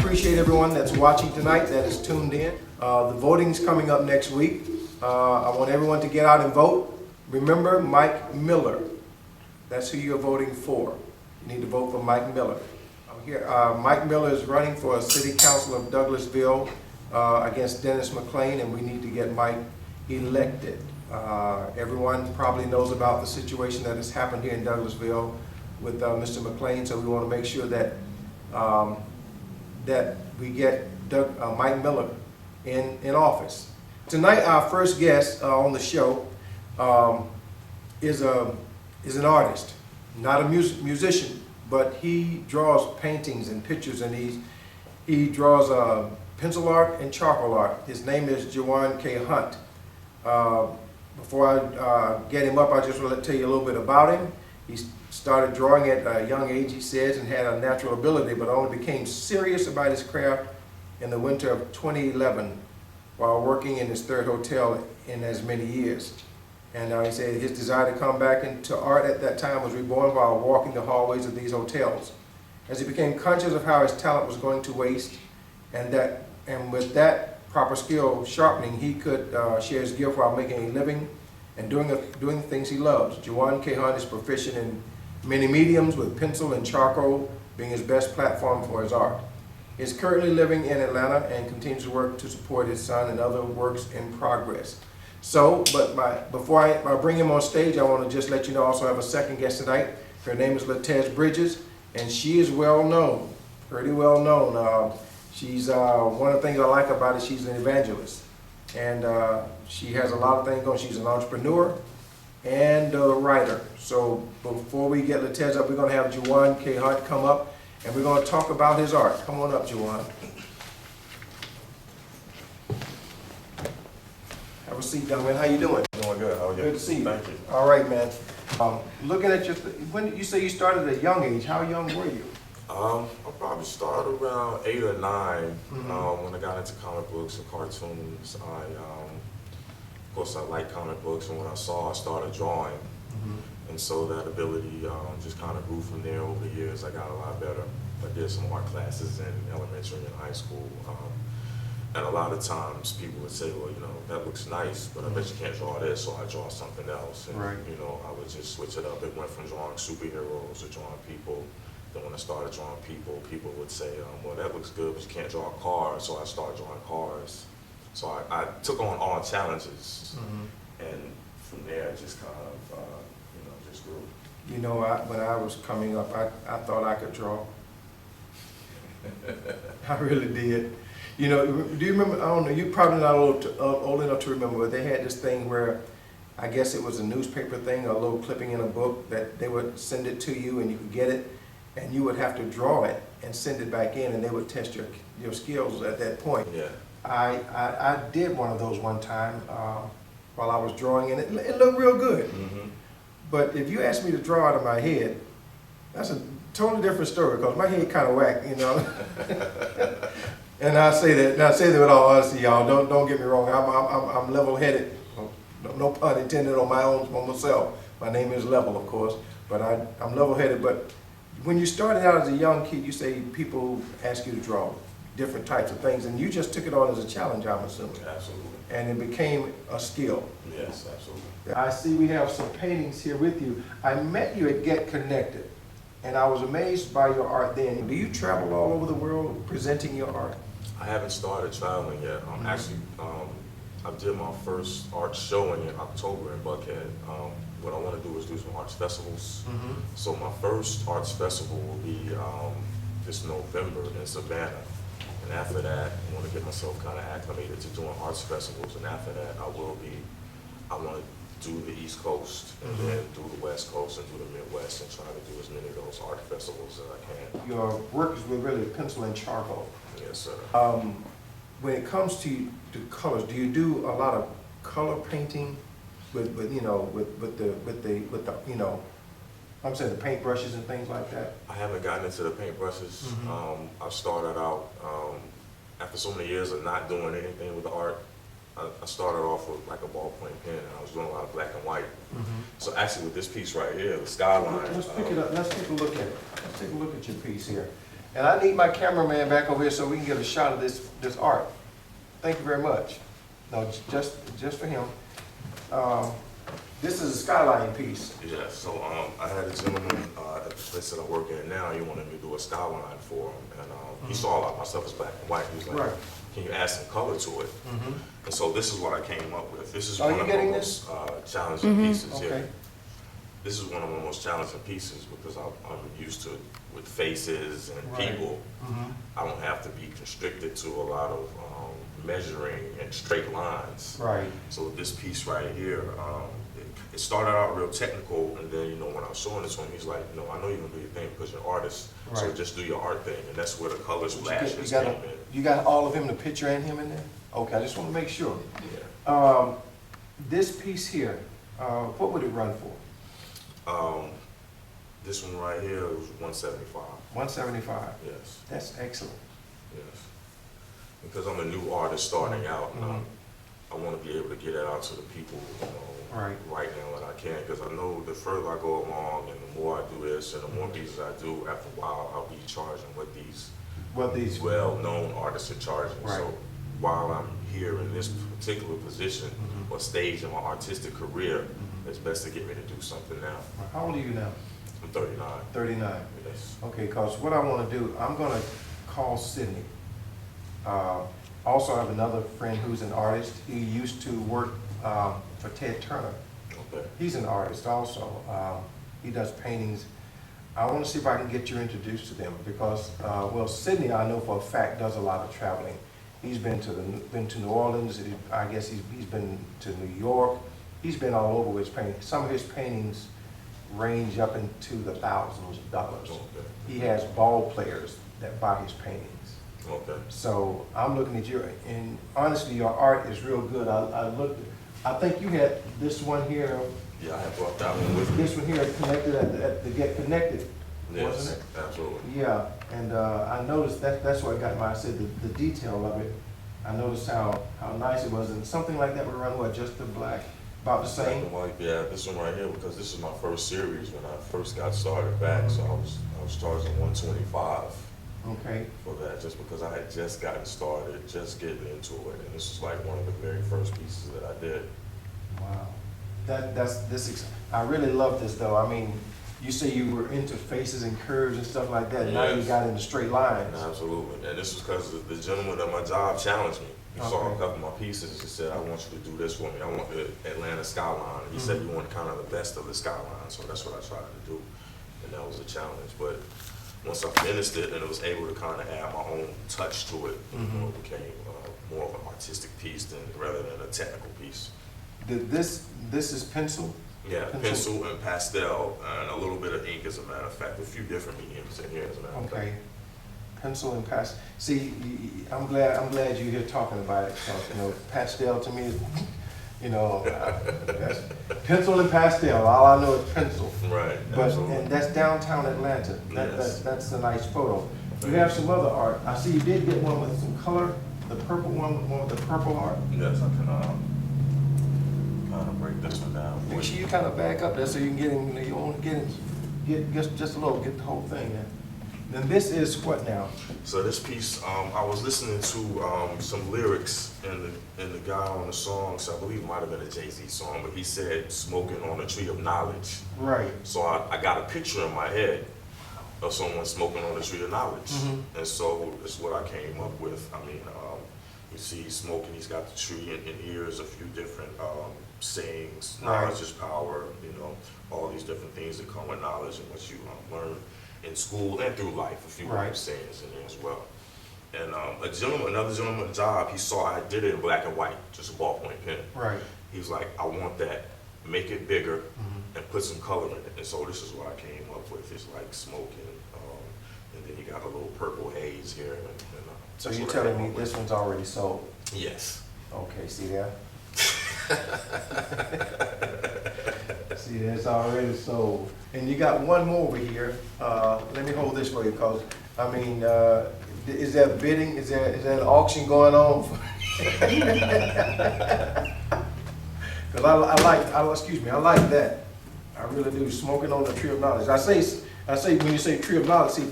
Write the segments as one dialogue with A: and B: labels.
A: appreciate everyone that's watching tonight, that is tuned in. The voting's coming up next week. I want everyone to get out and vote. Remember Mike Miller. That's who you're voting for. You need to vote for Mike Miller. Here, Mike Miller is running for City Council of Douglasville against Dennis McClain, and we need to get Mike elected. Everyone probably knows about the situation that has happened here in Douglasville with Mr. McClain, so we want to make sure that that we get Mike Miller in office. Tonight, our first guest on the show is an artist, not a musician, but he draws paintings and pictures, and he draws pencil art and charcoal art. His name is Jewann Hunt. Before I get him up, I just want to tell you a little bit about him. He started drawing at a young age, he says, and had a natural ability, but only became serious about his craft in the winter of 2011 while working in his third hotel in as many years. And he said his desire to come back into art at that time was reborn while walking the hallways of these hotels. As he became conscious of how his talent was going to waste, and with that proper skill sharpening, he could share his gift while making a living and doing the things he loves. Jewann Hunt is proficient in many mediums, with pencil and charcoal being his best platform for his art. He is currently living in Atlanta and continues to work to support his son and other works in progress. So, before I bring him on stage, I want to just let you know I also have a second guest tonight. Her name is Latez Bridges, and she is well known, pretty well known. She's one of the things I like about it, she's an evangelist. And she has a lot of things going. She's an entrepreneur and a writer. So before we get Latez up, we're going to have Jewann Hunt come up, and we're going to talk about his art. Come on up, Jewann. Have a seat, young man. How you doing?
B: Doing good. How are you?
A: Good to see you.
B: Thank you.
A: All right, man. Looking at when you say you started at a young age, how young were you?
B: I probably started around 8 or 9 when I got into comic books and cartoons. Of course, I like comic books, and when I started drawing. And so that ability just kind of grew from there over the years. I got a lot better. I did some art classes in elementary and high school. And a lot of times people would say, well, you know, that looks nice, but I bet you can't draw this, so I draw something else. And,
A: right.
B: you know, I would just switch it up. It went from drawing superheroes to drawing people. Then when I started drawing people, people would say, well, that looks good, but you can't draw cars, so I started drawing cars. So I took on all challenges, and from there, it just kind of, you know, just grew.
A: You know, when I was coming up, I thought I could draw. I really did. You know, do you remember, I don't know, you're probably not old enough to remember, but they had this thing where, I guess it was a newspaper thing, a little clipping in a book that they would send it to you and you could get it, and you would have to draw it and send it back in, and they would test your skills at that point.
B: Yeah.
A: I did one of those one time while I was drawing, and it looked real good. But if you asked me to draw out of my head, that's a totally different story, because my head kind of whacked, you know. And I say that with all honesty, y'all. Don't get me wrong. I'm level-headed. No pun intended on myself. My name is Level, of course, but I'm level-headed. But when you started out as a young kid, you say people ask you to draw different types of things, and you just took it on as a challenge, I'm assuming.
B: Absolutely.
A: And it became a skill.
B: Yes, absolutely.
A: I see we have some paintings here with you. I met you at Get Connected, and I was amazed by your art then. Do you travel all over the world presenting your art?
B: I haven't started traveling yet. Actually, I did my first art showing in October in Buckhead. What I want to do is do some arts festivals. So my first arts festival will be this November in Savannah. And after that, I want to get myself kind of acclimated to doing arts festivals. And after that, I want to do the East Coast, and then do the West Coast and do the Midwest, and try to do as many of those art festivals as I can.
A: Your work is with really pencil and charcoal.
B: Yes, sir.
A: When it comes to colors, do you do a lot of color painting with you know with the you know, I'm saying the paint brushes and things like that?
B: I haven't gotten into the paintbrushes. I started out after so many years of not doing anything with the art. I started off with like a ballpoint pen, and I was doing a lot of black and white. So actually, with this piece right here, the skyline.
A: Let's pick it up. Let's take a look at it. Let's take a look at your piece here. And I need my cameraman back over here so we can get a shot of this art. Thank you very much. No, just for him. This is a skyline piece.
B: Yeah, so I had a gentleman at the place that I work at now, he wanted me to do a skyline for him, and he saw a lot of my stuff is black and white. He was like,
A: Right.
B: can you add some color to it? And so this is what I came up with. This is
A: Are
B: one
A: you
B: of the
A: getting
B: most challenging pieces.
A: Okay.
B: Yeah. This is one of the most challenging pieces because I'm used to with faces and
A: Right.
B: people. I don't have to be constricted to a lot of measuring and straight lines.
A: Right.
B: So this piece right here, it started out real technical, and then, when I was showing this one, he's like, I know you're gonna do your thing because you're an artist, so
A: Right.
B: just do your art thing, and that's where the color splashes
A: You
B: came
A: got,
B: in.
A: you got all of him, the picture and him in there? Okay, I just want to make sure.
B: Yeah.
A: This piece here, what would it run for?
B: This one right here was 175.
A: 175.
B: Yes,
A: That's excellent.
B: yes. Because I'm a new artist starting out, I want to be able to get it out to the people, right now that I can, because I know the further I go along and the more I do this and the more pieces I do, after a while I'll be charging what these well-known artists are charging.
A: Right.
B: So while I'm here in this particular position or stage in my artistic career, it's best to get me to do something now.
A: How old are you now?
B: I'm 39.
A: 39.
B: Yes.
A: Okay, because what I want to do, I'm going to call Sydney. Also, I have another friend who's an artist. He used to work for Ted Turner.
B: Okay.
A: He's an artist also. He does paintings. I want to see if I can get you introduced to them because, Sydney, I know for a fact, does a lot of traveling. He's been to New Orleans. I guess he's been to New York. He's been all over with his paintings. Some of his paintings range up into the thousands of dollars.
B: Okay.
A: He has ball players that buy his paintings.
B: Okay.
A: So I'm looking at you, and honestly, your art is real good. I think you had this one here,
B: Yeah, I have brought that one with me.
A: this one here connected at the Get Connected,
B: Yes,
A: wasn't it?
B: absolutely.
A: Yeah, and I noticed that's what got my, I said the detail of it. I noticed how nice it was, and something like that would run what, just the black, about the
B: Black
A: same?
B: and white, yeah, this one right here, because this is my first series when I first got started back, so I was charging 125
A: Okay.
B: for that, just because I had just gotten started, just getting into it, and this is like one of the very first pieces that I did.
A: Wow. I really love this though. I mean, you say you were into faces and curves and stuff like that. Now you
B: Yes.
A: got into straight lines.
B: Absolutely, and this was because the gentleman at my job challenged me. He saw a
A: Okay.
B: couple of my pieces and said, I want you to do this for me. I want the Atlanta skyline. He said you want kind of the best of the skyline, so that's what I tried to do, and that was a challenge. But once I finished it and I was able to kind of add my own touch to it, it became more of an artistic piece rather than a technical piece.
A: This is pencil?
B: Yeah, pencil and pastel and a little bit of ink, as a matter of fact. A few different mediums in here, as a matter of fact.
A: Okay. Pencil and pastel. See, I'm glad you're here talking about it, because, pastel to me is, that's pencil and pastel. All I know is pencil.
B: Right,
A: But,
B: absolutely.
A: and that's downtown Atlanta.
B: Yes.
A: That's a nice photo. You have some other art. I see you did get one with some color, the purple one with the purple art.
B: Yes, I can kind of break this one down.
A: Make sure you kind of back up there so you can get in, you want to get just a little, get the whole thing in. Then this is what now?
B: So this piece, I was listening to some lyrics and the guy on the song, so I believe it might have been a Jay-Z song, but he said smoking on a tree of knowledge.
A: Right.
B: So I got a picture in my head of someone smoking on a tree of knowledge. And so that's what I came up with. I mean, you see he's smoking, he's got the tree, and here's a few different sayings, knowledge is power, all these different things that come with knowledge and what you learn in school and through life, a few other sayings in there as well. And another gentleman at the job, he saw I did it in black and white, just a ballpoint pen.
A: Right.
B: He was like, I want that, make it bigger, and put some color in it. And so this is what I came up with. It's like smoking, and then you got a little purple haze here.
A: So you're telling me this one's already sold?
B: Yes.
A: Okay, see that? See, that's already sold. And you got one more over here. Let me hold this for you, because, I mean, is there bidding? Is there an auction going on? Because I like that. I really do. Smoking on the tree of knowledge. I say when you say tree of knowledge, see,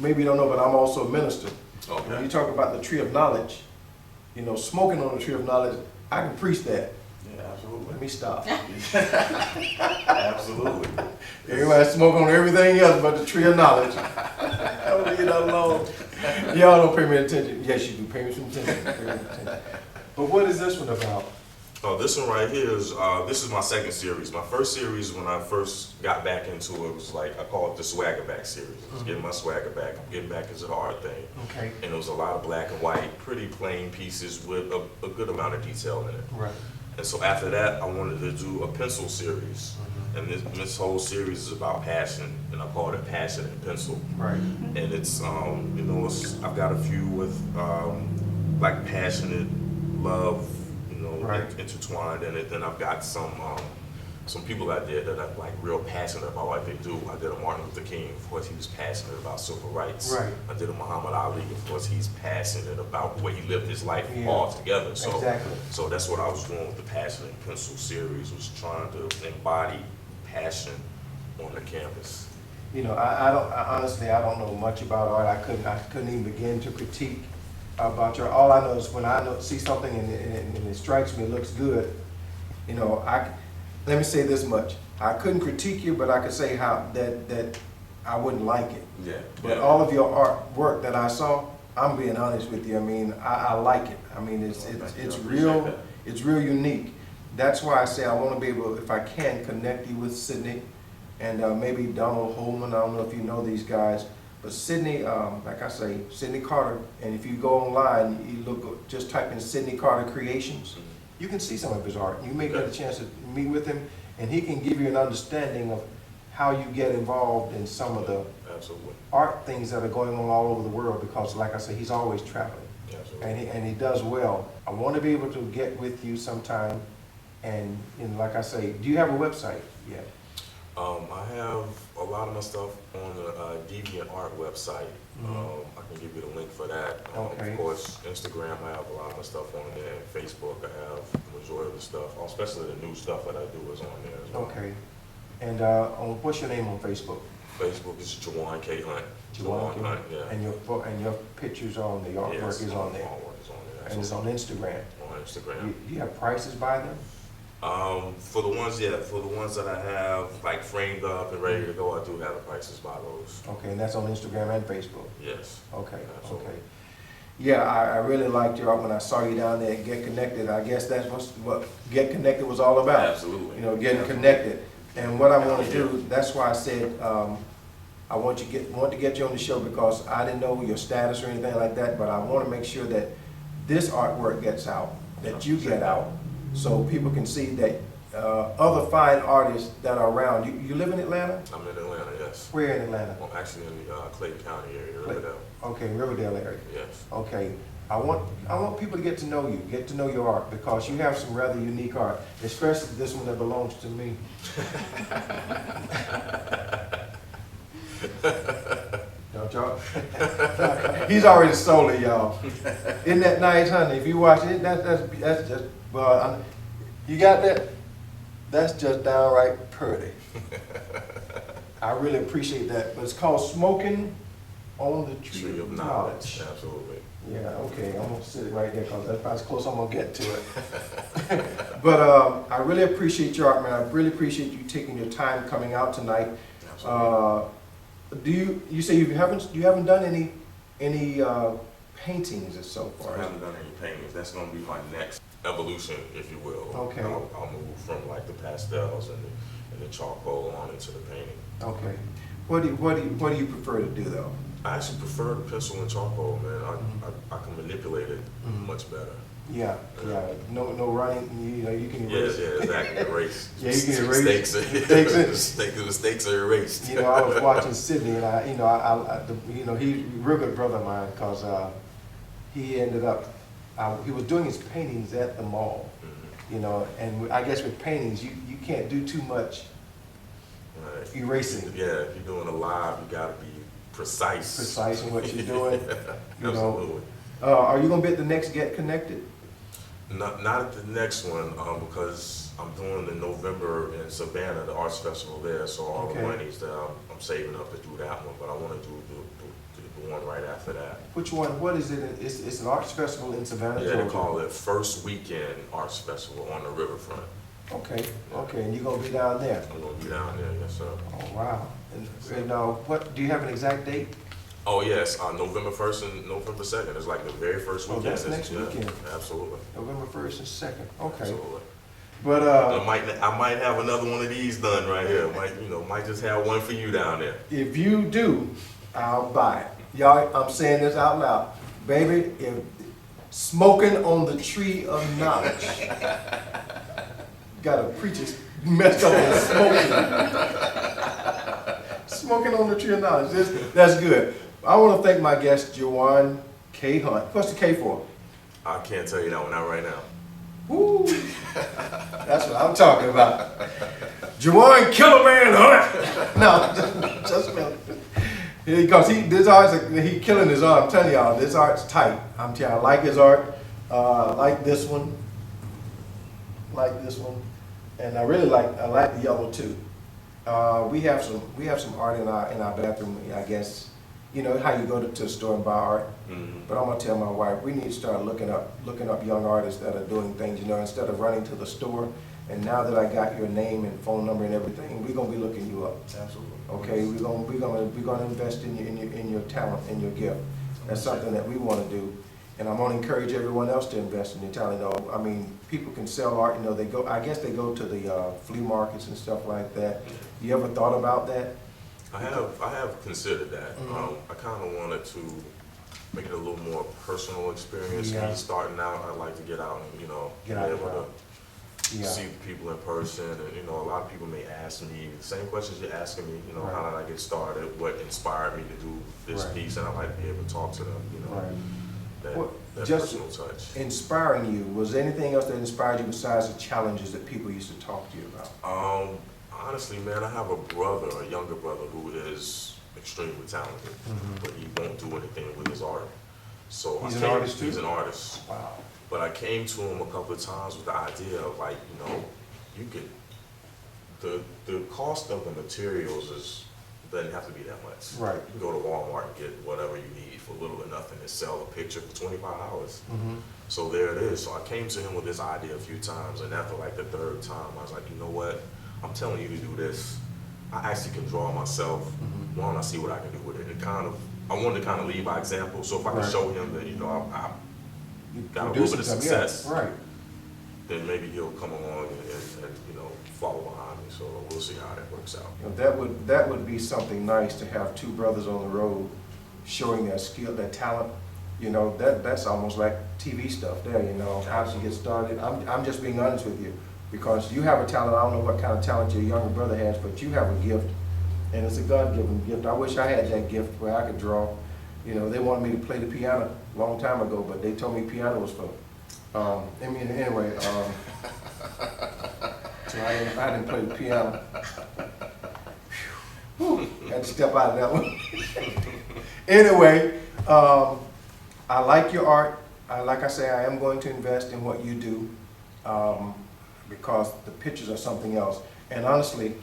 A: maybe you don't know, but I'm also a minister.
B: Okay.
A: When you talk about the tree of knowledge, you know, smoking on the tree of knowledge, I can preach that.
B: Yeah, absolutely.
A: Let me stop.
B: Absolutely.
A: Everybody smoke on everything else but the tree of knowledge. I'll leave that alone. Y'all don't pay me attention. Yes, you do pay me some attention. But what is this one about?
B: Oh, this one right here is, this is my second series. My first series, when I first got back into it, was like, I call it the swagger back series. I was getting my swagger back. Getting back is a hard thing.
A: Okay.
B: And it was a lot of black and white, pretty plain pieces with a good amount of detail in it.
A: Right.
B: And so after that, I wanted to do a pencil series. And this whole series is about passion, and I call it Passion and Pencil.
A: Right.
B: And it's, you know, I've got a few with like passionate love, you know,
A: Right.
B: intertwined in it. Then I've got some people I did that I'm like real passionate about what they do. I did a Martin Luther King, of course he was passionate about civil rights.
A: Right.
B: I did a Muhammad Ali, of course he's passionate about the way he lived his life
A: Yeah.
B: altogether. So,
A: Exactly.
B: so that's what I was doing with the Passion and Pencil series, was trying to embody passion on the canvas.
A: You know, I honestly, I don't know much about art. I couldn't even begin to critique about your. All I know is when I see something and it strikes me, it looks good. You know, let me say this much: I couldn't critique you, but I could say how that I wouldn't like it.
B: Yeah.
A: But all of your artwork that I saw, I'm being honest with you. I mean, I like it. I mean, it's real. It's real unique. That's why I say I want to be able, if I can, connect you with Sydney and maybe Donald Holman. I don't know if you know these guys, but Sydney, like I say, Sydney Carter. And if you go online, you look, just type in Sydney Carter Creations. You can see some of his art. You may get a chance to meet with him, and he can give you an understanding of how you get involved in some of the
B: Absolutely.
A: art things that are going on all over the world. Because, like I say, he's always traveling,
B: Absolutely.
A: and he does well. I want to be able to get with you sometime. And like I say, do you have a website yet?
B: I have a lot of my stuff on the Deviant Art website. I can give you the link for that.
A: Okay.
B: Of course, Instagram, I have a lot of my stuff on there. Facebook, I have the majority of the stuff, especially the new stuff that I do is on there as well.
A: Okay. And what's your name on Facebook?
B: Facebook is Jewann K. Hunt.
A: Jewann
B: Hunt, yeah.
A: And your pictures on the artwork
B: Yes,
A: is on there.
B: artwork is on there.
A: And it's on Instagram.
B: On Instagram.
A: Do you have prices by them?
B: For the ones that I have like framed up and ready to go, I do have the prices by those.
A: Okay, and that's on Instagram and Facebook.
B: Yes.
A: Okay,
B: Absolutely.
A: okay. Yeah, I really liked your art when I saw you down there at Get Connected. I guess that's what Get Connected was all about.
B: Absolutely.
A: You know, getting connected. And what I want to do, that's why I said I want to get you on the show, because I didn't know your status or anything like that, but I want to make sure that this artwork gets out, that you get out, so people can see that other fine artists that are around. You live in Atlanta?
B: I'm in Atlanta, yes.
A: Where in Atlanta?
B: Well, actually in the Clayton County area, Riverdale.
A: Okay, Riverdale area.
B: Yes.
A: Okay, I want people to get to know you, get to know your art, because you have some rather unique art, especially this one that belongs to me. Don't y'all? He's already sold it, y'all. Isn't that nice, honey? If you watch it, that's just, well, you got that? That's just downright pretty. I really appreciate that. But it's called Smoking on the Tree of Knowledge.
B: Absolutely.
A: Yeah, okay, I'm gonna sit it right there, because that's about as close I'm gonna get to it. But I really appreciate your art, man. I really appreciate you taking your time coming out tonight.
B: Absolutely.
A: You say you haven't done any paintings so far?
B: I haven't done any paintings. That's going to be my next evolution, if you will.
A: Okay.
B: I'll move from like the pastels and the charcoal on into the painting.
A: Okay. What do you prefer to do though?
B: I actually prefer the pencil and charcoal, man. I can manipulate it much better.
A: Yeah. No running. You know, you can erase.
B: Yeah, exactly. Erase.
A: Yeah, you can erase.
B: Mistakes are erased.
A: You know, I was watching Sydney, and he's a real good brother of mine, because he ended up, he was doing his paintings at the mall. You know, and I guess with paintings, you can't do too much erasing.
B: Yeah, if you're doing a live, you got to be precise.
A: Precise in what you're doing. You
B: Absolutely.
A: Are you gonna be at the next Get Connected?
B: Not at the next one, because I'm doing in November in Savannah, the arts festival there. So all the monies that I'm saving up to do that one, but I want to do one right after that.
A: Which one? What is it? It's an arts festival in Savannah,
B: Yeah,
A: Georgia.
B: they call it First Weekend Arts Festival on the riverfront.
A: Okay, okay, and you're gonna be down there?
B: I'm gonna be down there, yes, sir.
A: Oh, wow. And what, do you have an exact date?
B: Oh, yes, November 1st and November 2nd. It's like the very first weekend.
A: That's next weekend.
B: Absolutely.
A: November 1st and 2nd, okay.
B: Absolutely.
A: But,
B: I might have another one of these done right here. Might just have one for you down there.
A: if you do, I'll buy it. Y'all, I'm saying this out loud. Baby, if smoking on the tree of knowledge. Got a preacher messed up on smoking. Smoking on the tree of knowledge. That's good. I want to thank my guest, Jewann K. Hunt. What's the K for?
B: I can't tell you that one, not right now.
A: Woo! That's what I'm talking about. Jewann Killerman Hunt. No, just because this art's he killing his art. I'm telling y'all, this art's tight. I'm telling you, I like his art. Like this one. Like this one, and I like the yellow too. We have some art in our bathroom. I guess you know how you go to a store and buy art. Mm-hmm. But I'm gonna tell my wife we need to start looking up young artists that are doing things. You know, instead of running to the store. And now that I got your name and phone number and everything, we're gonna be looking you up.
B: Absolutely.
A: Okay, we're gonna invest in your talent and your gift. That's something that we want to do. And I'm going to encourage everyone else to invest in your talent. I mean, people can sell art. You know, I guess they go to the flea markets and stuff like that. You ever thought about that?
B: I have considered that.
A: Mm-hmm.
B: I kind of wanted to make it a little more personal experience.
A: Yeah.
B: Me starting out, I like to get out and be able to see people in person. And a lot of people may ask me the same questions you're asking me.
A: Right.
B: How did I get started? What inspired me to do this piece? And I like to be able to talk to them.
A: Right.
B: That
A: Just
B: personal touch.
A: Inspiring you, was there anything else that inspired you besides the challenges that people used to talk to you about?
B: Honestly, man, I have a younger brother, who is extremely talented, but he won't do anything with his art. So
A: he's an artist too?
B: He's an artist.
A: Wow.
B: But I came to him a couple of times with the idea of you could, the cost of the materials doesn't have to be that much.
A: Right.
B: You can go to Walmart and get whatever you need for little or nothing and sell a picture for $25.
A: Mm-hmm.
B: So there it is. So I came to him with this idea a few times, and after like the third time, I was like, you know what? I'm telling you to do this. I actually can draw myself.
A: Mm-hmm.
B: Why don't I see what I can do with it? I wanted to kind of lead by example. So if I can show him that, I got a little bit of success,
A: right,
B: then maybe he'll come along and follow behind me. So we'll see how that works out.
A: That would be something nice to have two brothers on the road showing their skill, their talent. That's almost like TV stuff there. How to get started. I'm just being honest with you because you have a talent. I don't know what kind of talent your younger brother has, but you have a gift, and it's a God-given gift. I wish I had that gift where I could draw. They wanted me to play the piano a long time ago, but they told me piano was for. Anyway. So I didn't play the piano. Whew, had to step out of that one. Anyway, I like your art. Like I say, I am going to invest in what you do because the pictures are something else. And honestly,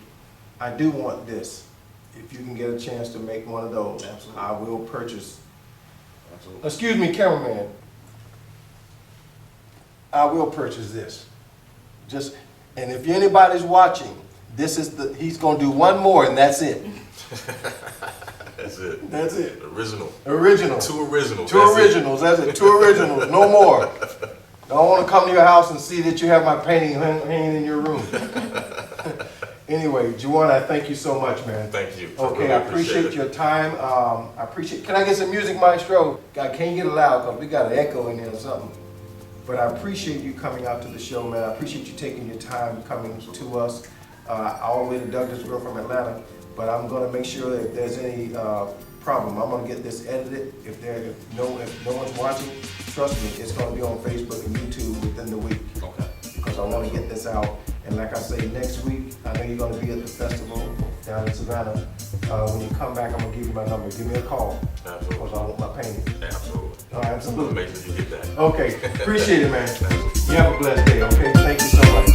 A: I do want this. If you can get a chance to make one of those, absolutely, I will purchase. Absolutely. Excuse me, cameraman. I will purchase this. And if anybody's watching, he's going to do one more and that's it.
B: That's it.
A: That's it.
B: Original.
A: Two originals. That's it. Two originals. No more. I don't want to come to your house and see that you have my painting hanging in your room. Anyway, Jewann, I thank you so much, man.
B: Thank you.
A: Okay, I appreciate your time. Can I get some music, Maestro? I can't get it loud because we got an echo in there or something. But I appreciate you coming out to the show, man. I appreciate you taking your time coming to us all the way to Douglasville from Atlanta. But I'm going to make sure that if there's any problem, I'm going to get this edited. If no one's watching, trust me, it's going to be on Facebook and YouTube within the week. Okay. Because I want to get this out. And like I say, next week, I know you're going to be at the festival down in Savannah. When you come back, I'm going to give you my number. Give me a call.
B: Absolutely.
A: Because I want my painting.
B: Absolutely.
A: Oh, absolutely.
B: Make sure you get that.
A: Okay. Appreciate it, man. You have a blessed day, okay? Thank you so much.